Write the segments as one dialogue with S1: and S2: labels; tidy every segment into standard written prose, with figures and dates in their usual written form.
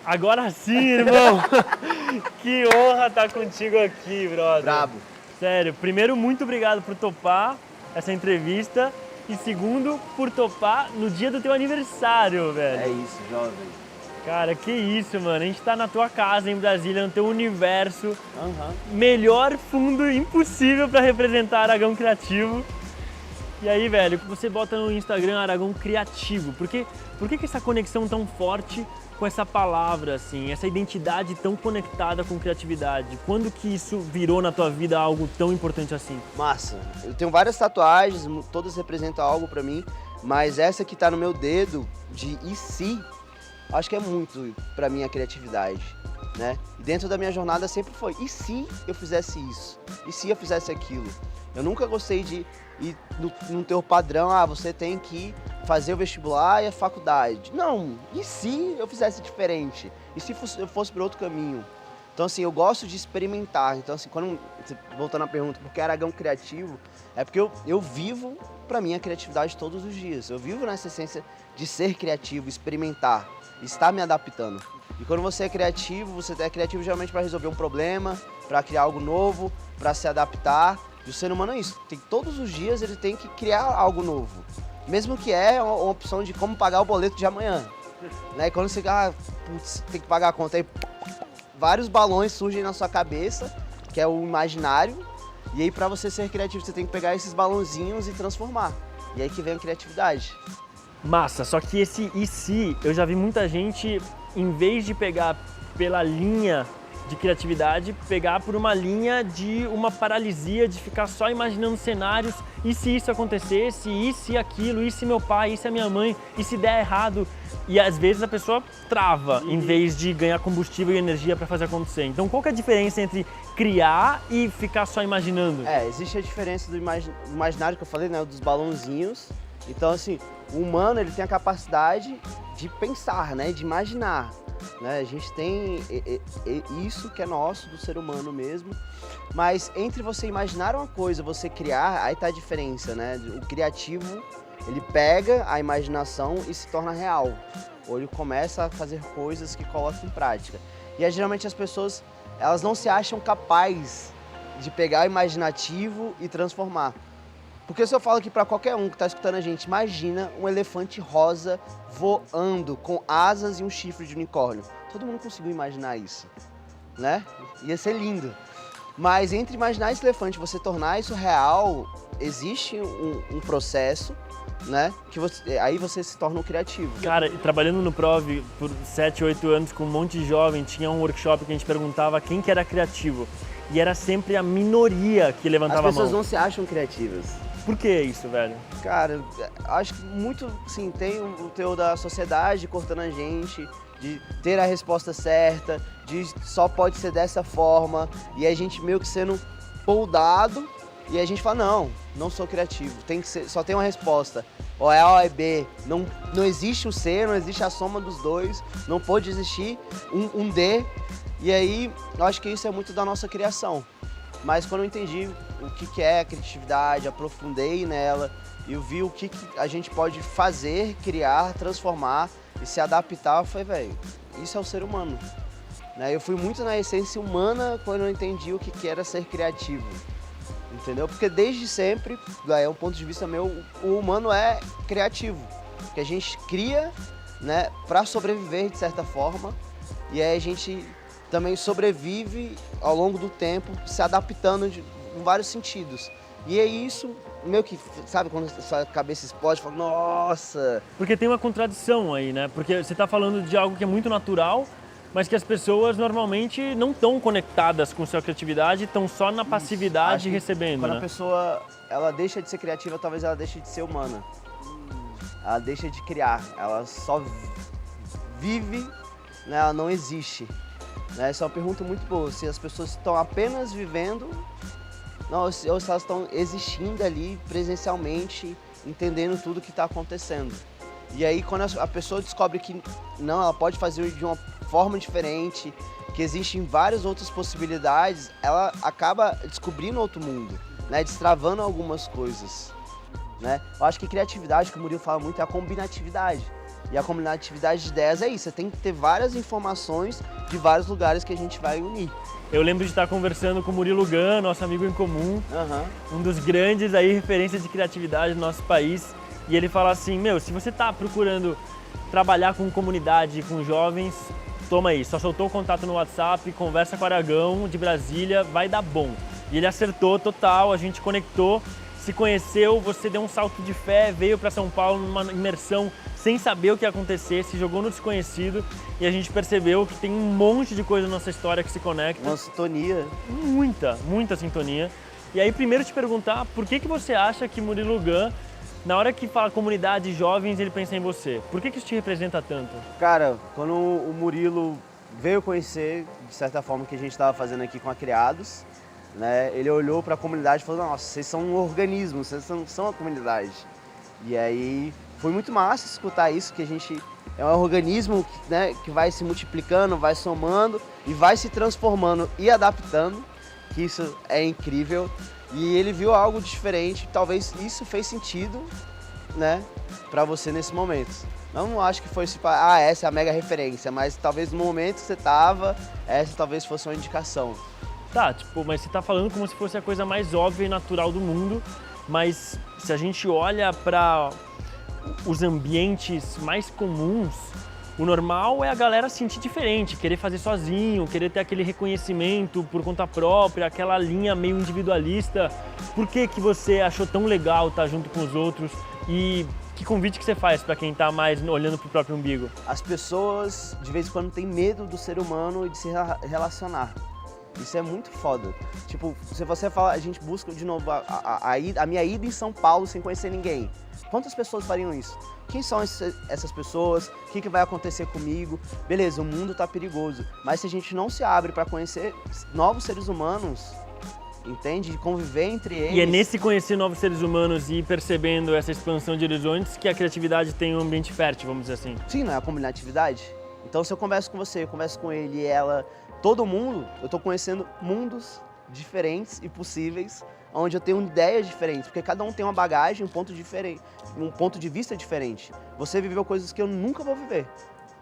S1: Agora sim, irmão! Que honra estar contigo aqui, brother.
S2: Brabo.
S1: Sério, primeiro, muito obrigado por topar essa entrevista. E segundo, por topar no dia do teu aniversário, velho.
S2: É isso, jovem.
S1: Cara, que isso, mano. A gente tá na tua casa em Brasília, no teu universo.
S2: Uhum.
S1: Melhor fundo impossível pra representar Aragão Criativo. E aí, velho, você bota no Instagram Aragão Criativo. Por que essa conexão tão forte com essa palavra, assim, essa identidade tão conectada com criatividade? Quando que isso virou na tua vida algo tão importante assim?
S2: Massa. Eu tenho várias tatuagens, todas representam algo pra mim, mas essa que tá no meu dedo, de e se, acho que é muito pra mim a criatividade, né? E dentro da minha jornada sempre foi, e se eu fizesse isso? E se eu fizesse aquilo? Eu nunca gostei de ir no teu padrão, você tem que fazer o vestibular e a faculdade. Não, e se eu fizesse diferente? E se eu fosse para outro caminho? Então, assim, eu gosto de experimentar. Então, assim, voltando à pergunta, por que Aragão Criativo? É porque eu vivo, para mim, a criatividade todos os dias. Eu vivo nessa essência de ser criativo, experimentar, estar me adaptando. E quando você é criativo, você é criativo geralmente para resolver um problema, para criar algo novo, para se adaptar. E o ser humano é isso. Todos os dias ele tem que criar algo novo. Mesmo que é uma opção de como pagar o boleto de amanhã. Né? E quando você tem que pagar a conta, aí vários balões surgem na sua cabeça, que é o imaginário. E aí, para você ser criativo, você tem que pegar esses balãozinhos e transformar. E aí que vem a criatividade.
S1: Massa, só que esse e se, eu já vi muita gente, em vez de pegar pela linha de criatividade, pegar por uma linha de uma paralisia, de ficar só imaginando cenários, e se isso acontecesse, e se aquilo, e se meu pai, e se a minha mãe, e se der errado. E às vezes a pessoa trava, em vez de ganhar combustível e energia para fazer acontecer. Então qual que é a diferença entre criar e ficar só imaginando?
S2: Existe a diferença do imaginário que eu falei, né, dos balãozinhos. Então, assim, o humano, ele tem a capacidade de pensar, né, de imaginar. Né? A gente tem isso que é nosso, do ser humano mesmo, mas entre você imaginar uma coisa, você criar, aí tá a diferença, né? O criativo, ele pega a imaginação e se torna real, ou ele começa a fazer coisas que coloca em prática. E aí, geralmente as pessoas, elas não se acham capazes de pegar o imaginativo e transformar. Porque se eu falo aqui para qualquer um que está escutando a gente, imagina um elefante rosa voando com asas e um chifre de unicórnio. Todo mundo conseguiu imaginar isso, né? Ia ser lindo. Mas entre imaginar esse elefante e você tornar isso real, existe um processo, né? Que aí você se torna um criativo.
S1: Cara, trabalhando no Prov por 7, 8 anos com um monte de jovem, tinha um workshop que a gente perguntava quem que era criativo. E era sempre a minoria que levantava a mão.
S2: As pessoas não se acham criativas.
S1: Por que isso, velho?
S2: Cara, acho que muito, sim, tem o teor da sociedade cortando a gente, de ter a resposta certa, de só pode ser dessa forma, e a gente meio que sendo poldado, e a gente fala, não sou criativo, tem que ser, só tem uma resposta, ou é A ou é B, não existe o C, não existe a soma dos dois, não pode existir um D, e aí eu acho que isso é muito da nossa criação. Mas quando eu entendi o que é a criatividade, aprofundei nela e eu vi o que a gente pode fazer, criar, transformar e se adaptar, eu falei, velho, isso é o ser humano. Né? Eu fui muito na essência humana quando eu entendi o que era ser criativo. Entendeu? Porque desde sempre, é um ponto de vista meu, o humano é criativo. Que a gente cria, né, para sobreviver de certa forma, e aí a gente também sobrevive ao longo do tempo, se adaptando em vários sentidos. E é isso, meio que, sabe, quando a sua cabeça explode, fala, nossa!
S1: Porque tem uma contradição aí, né? Porque você está falando de algo que é muito natural, mas que as pessoas normalmente não estão conectadas com sua criatividade, estão só na passividade recebendo,
S2: quando
S1: né?
S2: a pessoa, ela deixa de ser criativa, talvez ela deixe de ser humana. Ela deixa de criar, ela só vive, né? Ela não existe. Essa é uma pergunta muito boa, se as pessoas estão apenas vivendo, ou se elas estão existindo ali presencialmente, entendendo tudo que está acontecendo. E aí quando a pessoa descobre que não, ela pode fazer de uma forma diferente, que existem várias outras possibilidades, ela acaba descobrindo outro mundo, né? Destravando algumas coisas. Né? Eu acho que criatividade, que o Murilo fala muito, é a combinatividade. E a comunidade de ideias é isso, você tem que ter várias informações de vários lugares que a gente vai unir.
S1: Eu lembro de estar conversando com o Murilo Gun, nosso amigo em comum, um dos grandes aí referências de criatividade do nosso país. E ele fala assim, se você está procurando trabalhar com comunidade, com jovens, toma aí, só soltou o contato no WhatsApp, conversa com o Aragão de Brasília, vai dar bom. E ele acertou total, a gente conectou, se conheceu, você deu um salto de fé, veio para São Paulo numa imersão sem saber o que ia acontecer, se jogou no desconhecido e a gente percebeu que tem um monte de coisa na nossa história que se conecta.
S2: Uma sintonia.
S1: Muita sintonia. E aí, primeiro te perguntar, por que você acha que Murilo Gun, na hora que fala comunidade jovens, ele pensa em você? Por que isso te representa tanto?
S2: Cara, quando o Murilo veio conhecer, de certa forma, o que a gente estava fazendo aqui com a Criados, né, ele olhou para a comunidade e falou, nossa, vocês são um organismo, vocês são uma comunidade. E aí foi muito massa escutar isso, que a gente é um organismo, né, que vai se multiplicando, vai somando e vai se transformando e adaptando, que isso é incrível. E ele viu algo diferente, talvez isso fez sentido, né, para você nesse momento. Não acho que foi essa é a mega referência, mas talvez no momento que você tava, essa talvez fosse uma indicação.
S1: Tá, mas você tá falando como se fosse a coisa mais óbvia e natural do mundo, mas se a gente olha para os ambientes mais comuns, o normal é a galera sentir diferente, querer fazer sozinho, querer ter aquele reconhecimento por conta própria, aquela linha meio individualista. Por que você achou tão legal estar junto com os outros e que convite que você faz para quem tá mais olhando pro próprio umbigo?
S2: As pessoas, de vez em quando, têm medo do ser humano e de se relacionar. Isso é muito foda. Se você fala, a gente busca de novo a minha ida em São Paulo sem conhecer ninguém. Quantas pessoas fariam isso? Quem são essas pessoas? O que vai acontecer comigo? Beleza, o mundo tá perigoso, mas se a gente não se abre para conhecer novos seres humanos, entende? Conviver entre eles.
S1: E é nesse conhecer novos seres humanos e ir percebendo essa expansão de horizontes que a criatividade tem um ambiente fértil, vamos dizer assim.
S2: Sim, não é a comunidade? Então, se eu converso com você, eu converso com ele e ela, todo mundo, eu tô conhecendo mundos diferentes e possíveis, onde eu tenho ideias diferentes, porque cada um tem uma bagagem, um ponto de vista diferente. Você viveu coisas que eu nunca vou viver.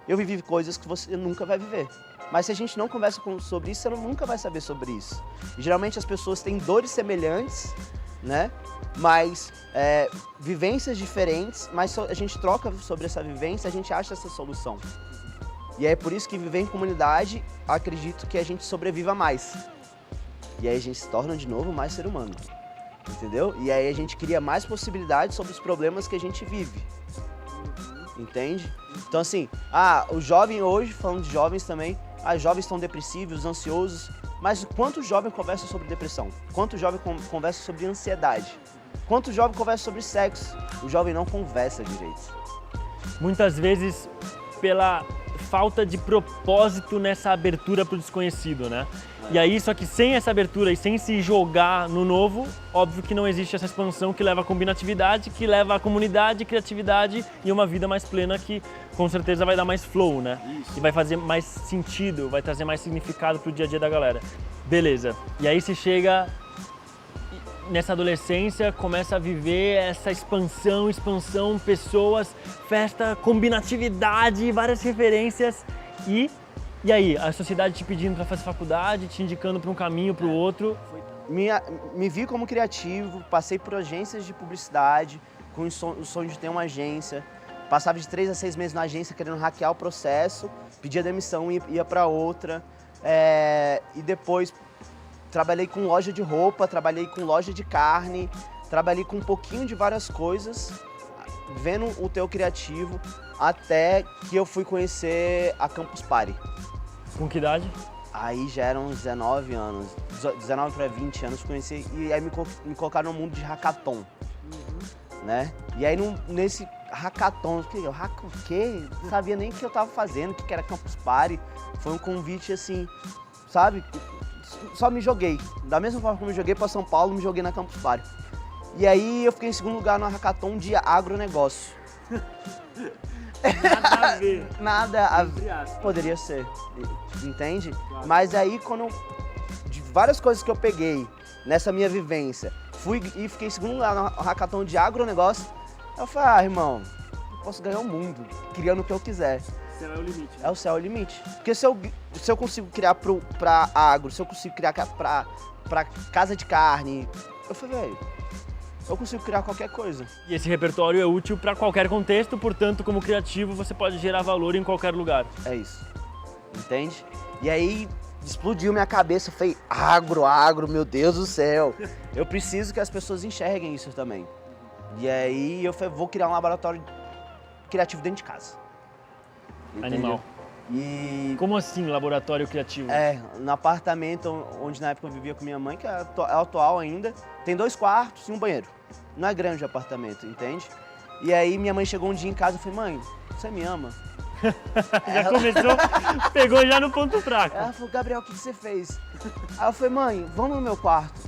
S2: Eu vivi coisas que você nunca vai viver. Mas se a gente não conversa sobre isso, você nunca vai saber sobre isso. E, geralmente as pessoas têm dores semelhantes, né? Mas vivências diferentes, mas a gente troca sobre essa vivência, a gente acha essa solução. E é por isso que viver em comunidade, acredito que a gente sobreviva mais. E aí a gente se torna de novo mais ser humano, entendeu? E aí a gente cria mais possibilidades sobre os problemas que a gente vive, entende? Então assim, o jovem hoje, falando de jovens também, os jovens estão depressivos, ansiosos, mas quantos jovens conversam sobre depressão? Quantos jovens conversam sobre ansiedade? Quantos jovens conversam sobre sexo? O jovem não conversa direito.
S1: Muitas vezes pela falta de propósito nessa abertura para o desconhecido, né? E aí, só que sem essa abertura e sem se jogar no novo, óbvio que não existe essa expansão que leva à combinatividade, que leva à comunidade, criatividade e uma vida mais plena que com certeza vai dar mais flow, né? Isso. E vai fazer mais sentido, vai trazer mais significado pro dia a dia da galera. Beleza. E aí você chega nessa adolescência, começa a viver essa expansão, pessoas, festa, combinatividade, várias referências e aí, a sociedade te pedindo para fazer faculdade, te indicando para um caminho, para o outro?
S2: Me vi como criativo, passei por agências de publicidade, com o sonho de ter uma agência. Passava de 3 a 6 meses na agência querendo hackear o processo, pedia demissão e ia para outra. E depois trabalhei com loja de roupa, trabalhei com loja de carne, trabalhei com um pouquinho de várias coisas, vendo o teu criativo, até que eu fui conhecer a Campus Party.
S1: Com que idade?
S2: Aí já eram 19 anos, 19 para 20 anos, conheci, e aí me colocaram no mundo de hackathon, né? E aí nesse hackathon, o quê? Não sabia nem o que eu tava fazendo, o que era Campus Party. Foi um convite assim, sabe? Só me joguei. Da mesma forma que eu me joguei para São Paulo, me joguei na Campus Party. E aí eu fiquei em segundo lugar no hackathon de agronegócio.
S1: Nada a ver.
S2: Nada a ver. Poderia ser, entende? Claro. Mas aí, de várias coisas que eu peguei nessa minha vivência, fui e fiquei em segundo lugar no hackathon de agronegócio, eu falei, irmão, posso ganhar o mundo, criando o que eu quiser.
S1: O céu é o limite.
S2: É o céu é o limite. Porque se eu consigo criar pra agro, se eu consigo criar pra casa de carne, eu falei, velho, eu consigo criar qualquer coisa.
S1: E esse repertório é útil para qualquer contexto, portanto, como criativo, você pode gerar valor em qualquer lugar.
S2: É isso. Entende? E aí explodiu minha cabeça, eu falei, agro, meu Deus do céu. Eu preciso que as pessoas enxerguem isso também. E aí eu falei, vou criar um laboratório criativo dentro de casa. Entendeu?
S1: Animal.
S2: E
S1: Como assim, laboratório criativo?
S2: no apartamento onde na época eu vivia com minha mãe, que é atual ainda, tem 2 quartos e um banheiro. Não é grande o apartamento, entende? E aí minha mãe chegou um dia em casa e falei, mãe, você me ama?
S1: Já começou, pegou já no ponto fraco.
S2: Ela falou, Gabriel, o que você fez? Aí eu falei, mãe, vamos no meu quarto.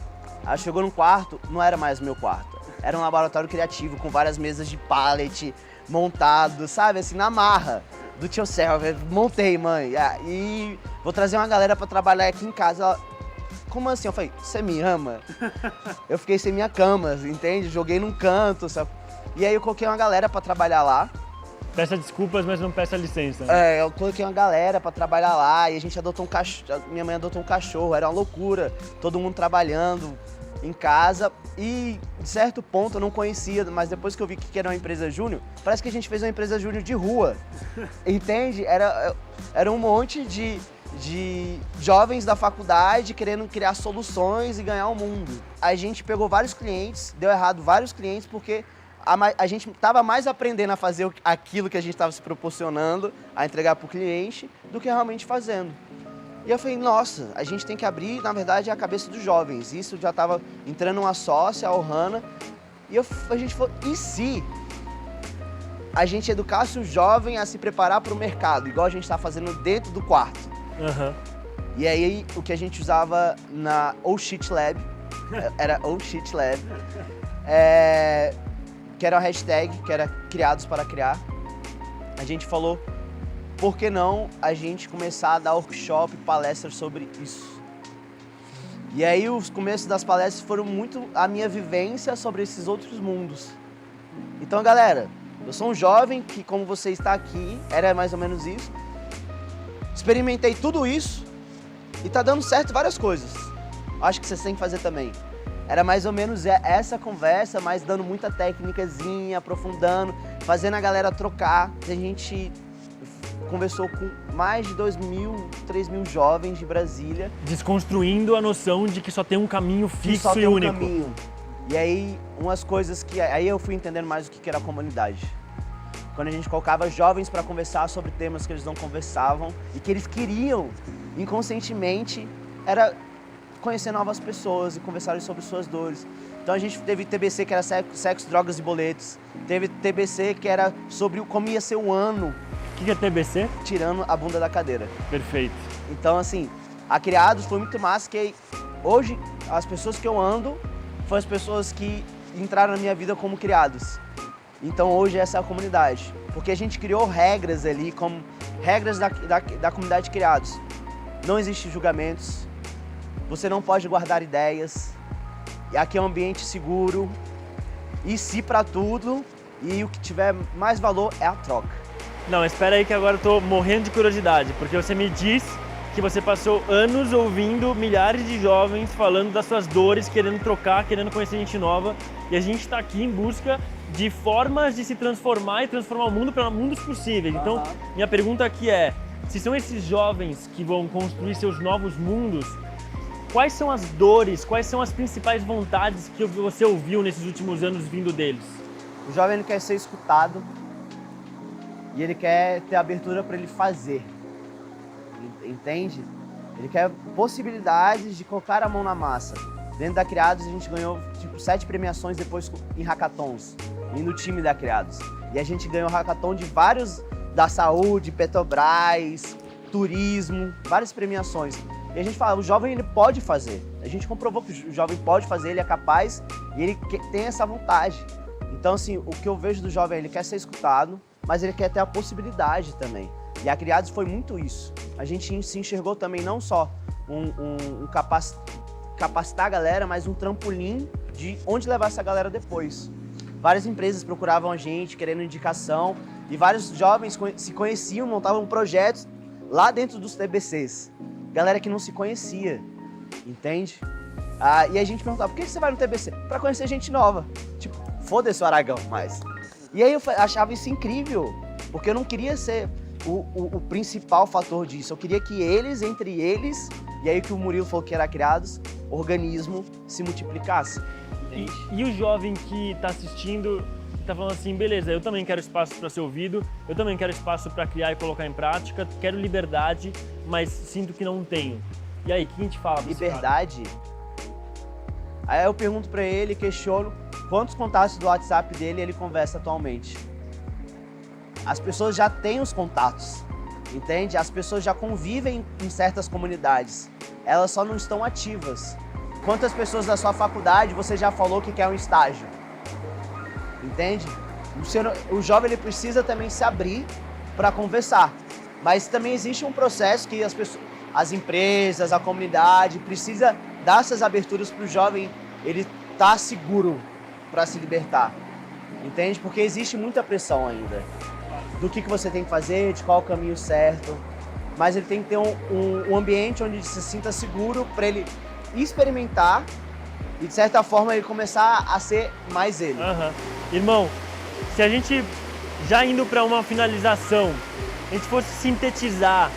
S2: Aí ela chegou no quarto, não era mais o meu quarto. Era um laboratório criativo com várias mesas de pallet montado, sabe, assim, na marra. Do tio Selva, montei, mãe. E vou trazer uma galera pra trabalhar aqui em casa. Ela, como assim? Eu falei, você me ama? Eu fiquei sem minha cama, entende? Joguei num canto, sabe? E aí eu coloquei uma galera pra trabalhar lá.
S1: Peça desculpas, mas não peça licença. Né?
S2: Eu coloquei uma galera pra trabalhar lá e a gente adotou um cachorro. Minha mãe adotou um cachorro, era uma loucura. Todo mundo trabalhando em casa. E, de certo ponto, eu não conhecia, mas depois que eu vi que era uma empresa júnior, parece que a gente fez uma empresa júnior de rua. Entende? Era um monte de jovens da faculdade querendo criar soluções e ganhar o mundo. A gente pegou vários clientes, deu errado vários clientes, porque a gente estava mais aprendendo a fazer aquilo que a gente estava se proporcionando a entregar para o cliente do que realmente fazendo. E eu falei, nossa, a gente tem que abrir, na verdade, a cabeça dos jovens. Isso já estava entrando uma sócia, a Ohana, e a gente falou, e se a gente educasse o jovem a se preparar para o mercado, igual a gente está fazendo dentro do quarto?
S1: Uhum.
S2: E aí, o que a gente usava na Shit Lab, era Shit Lab, que era uma hashtag, que era Criados para Criar. A gente falou, por que não a gente começar a dar workshop, palestras sobre isso? E aí, os começos das palestras foram muito a minha vivência sobre esses outros mundos. Então, galera, eu sou um jovem que, como você está aqui, era mais ou menos isso. Experimentei tudo isso e tá dando certo várias coisas. Acho que vocês têm que fazer também. Era mais ou menos essa conversa, mas dando muita técnicazinha, aprofundando, fazendo a galera trocar. A gente conversou com mais de 2.000, 3.000 jovens de Brasília.
S1: Desconstruindo a noção de que só tem um caminho fixo
S2: só
S1: e
S2: tem um
S1: único.
S2: Caminho. E aí, umas coisas que... Aí eu fui entendendo mais o que era a comunidade. Quando a gente colocava jovens para conversar sobre temas que eles não conversavam e que eles queriam, inconscientemente, era conhecer novas pessoas e conversar sobre suas dores. Então a gente teve TBC que era sexo, drogas e boletos. Teve TBC que era sobre como ia ser o ano.
S1: O que é TBC?
S2: Tirando a bunda da cadeira.
S1: Perfeito.
S2: Então, assim, a Criados foi muito massa, que hoje as pessoas que eu ando foram as pessoas que entraram na minha vida como criados. Então hoje essa é a comunidade. Porque a gente criou regras ali, como regras da comunidade de criados. Não existe julgamentos, você não pode guardar ideias, e aqui é um ambiente seguro, e sim pra tudo, e o que tiver mais valor é a troca.
S1: Não, espera aí que agora eu tô morrendo de curiosidade, porque você me diz que você passou anos ouvindo milhares de jovens falando das suas dores, querendo trocar, querendo conhecer gente nova, e a gente está aqui em busca de formas de se transformar e transformar o mundo para mundos possíveis. Então, minha pergunta aqui é, se são esses jovens que vão construir seus novos mundos, quais são as dores, quais são as principais vontades que você ouviu nesses últimos anos vindo deles?
S2: O jovem ele quer ser escutado e ele quer ter abertura para ele fazer, entende? Ele quer possibilidades de colocar a mão na massa. Dentro da Criados a gente ganhou tipo 7 premiações depois em hackathons, e no time da Criados. E a gente ganhou hackathon de vários, da saúde, Petrobras, turismo, várias premiações. E a gente fala, o jovem ele pode fazer. A gente comprovou que o jovem pode fazer, ele é capaz e ele tem essa vontade. Então, assim, o que eu vejo do jovem, ele quer ser escutado, mas ele quer ter a possibilidade também. E a Criados foi muito isso. A gente se enxergou também não só capacitar a galera, mas um trampolim de onde levar essa galera depois. várias empresas procuravam a gente querendo indicação e vários jovens se conheciam, montavam projetos lá dentro dos TBCs. Galera que não se conhecia, entende? E a gente perguntava, por que você vai no TBC? Pra conhecer gente nova. Tipo, foda-se o Aragão, mas... E aí eu achava isso incrível, porque eu não queria ser o principal fator disso. Eu queria que eles, entre eles, e aí que o Murilo falou que era criados, organismo se multiplicasse.
S1: E o jovem que tá assistindo, que tá falando assim, beleza, eu também quero espaço para ser ouvido, eu também quero espaço para criar e colocar em prática, quero liberdade, mas sinto que não tenho. E aí, o que a gente fala?
S2: Liberdade? Aí eu pergunto pra ele, questiono, quantos contatos do WhatsApp dele ele conversa atualmente? As pessoas já têm os contatos, entende? As pessoas já convivem em certas comunidades, elas só não estão ativas. Quantas pessoas da sua faculdade você já falou que quer um estágio? Entende? O jovem ele precisa também se abrir para conversar, mas também existe um processo que as empresas, a comunidade precisa dar essas aberturas para o jovem ele estar seguro para se libertar, entende? Porque existe muita pressão ainda do que você tem que fazer, de qual é o caminho certo, mas ele tem que ter um ambiente onde ele se sinta seguro para ele experimentar e de certa forma ele começar a ser mais ele.
S1: Irmão, se a gente já indo para uma finalização, a gente fosse sintetizar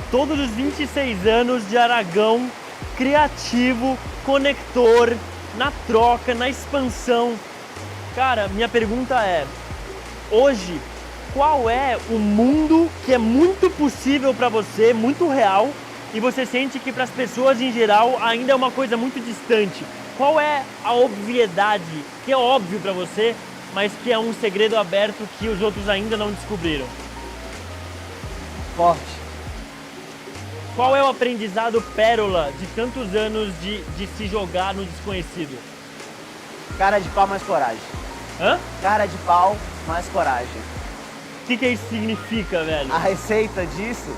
S1: todos os 26 anos de Aragão, criativo, conector, na troca, na expansão. Cara, minha pergunta é, hoje, qual é o mundo que é muito possível para você, muito real, e você sente que para as pessoas em geral ainda é uma coisa muito distante? Qual é a obviedade que é óbvio para você, mas que é um segredo aberto que os outros ainda não descobriram?
S2: Forte.
S1: Qual é o aprendizado pérola de tantos anos de se jogar no desconhecido?
S2: Cara de pau mais coragem.
S1: Hã?
S2: Cara de pau mais coragem.
S1: O que isso significa, velho?
S2: A receita disso,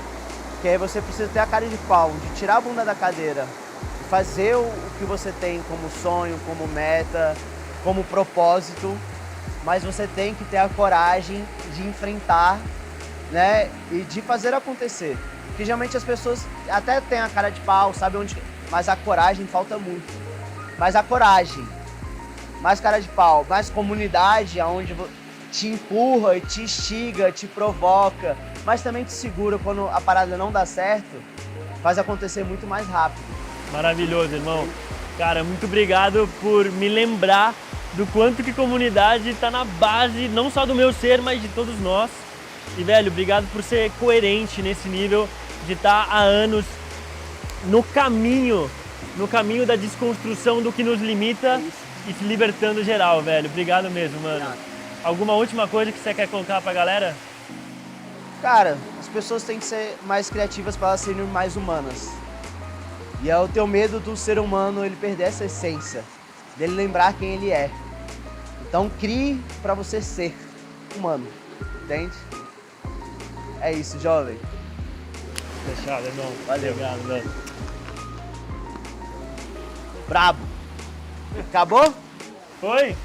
S2: que aí você precisa ter a cara de pau, de tirar a bunda da cadeira, fazer o que você tem como sonho, como meta, como propósito, mas você tem que ter a coragem de enfrentar, né, e de fazer acontecer. Porque geralmente as pessoas até têm a cara de pau, sabe onde, mas a coragem falta muito. Mas a coragem, mais cara de pau, mais comunidade, aonde te empurra, te instiga, te provoca, mas também te segura quando a parada não dá certo, faz acontecer muito mais rápido.
S1: Maravilhoso, irmão. Cara, muito obrigado por me lembrar do quanto que comunidade está na base, não só do meu ser, mas de todos nós. E, velho, obrigado por ser coerente nesse nível, de estar há anos no caminho da desconstrução do que nos limita e se libertando geral, velho. Obrigado mesmo, mano.
S2: Obrigado.
S1: Alguma última coisa que você quer colocar pra galera?
S2: Cara, as pessoas têm que ser mais criativas para elas serem mais humanas. E é o teu medo do ser humano ele perder essa essência, dele lembrar quem ele é. Então crie para você ser humano, entende? É isso, jovem.
S1: Fechado, irmão.
S2: Valeu.
S1: Obrigado, velho.
S2: Brabo. Acabou?
S1: Foi?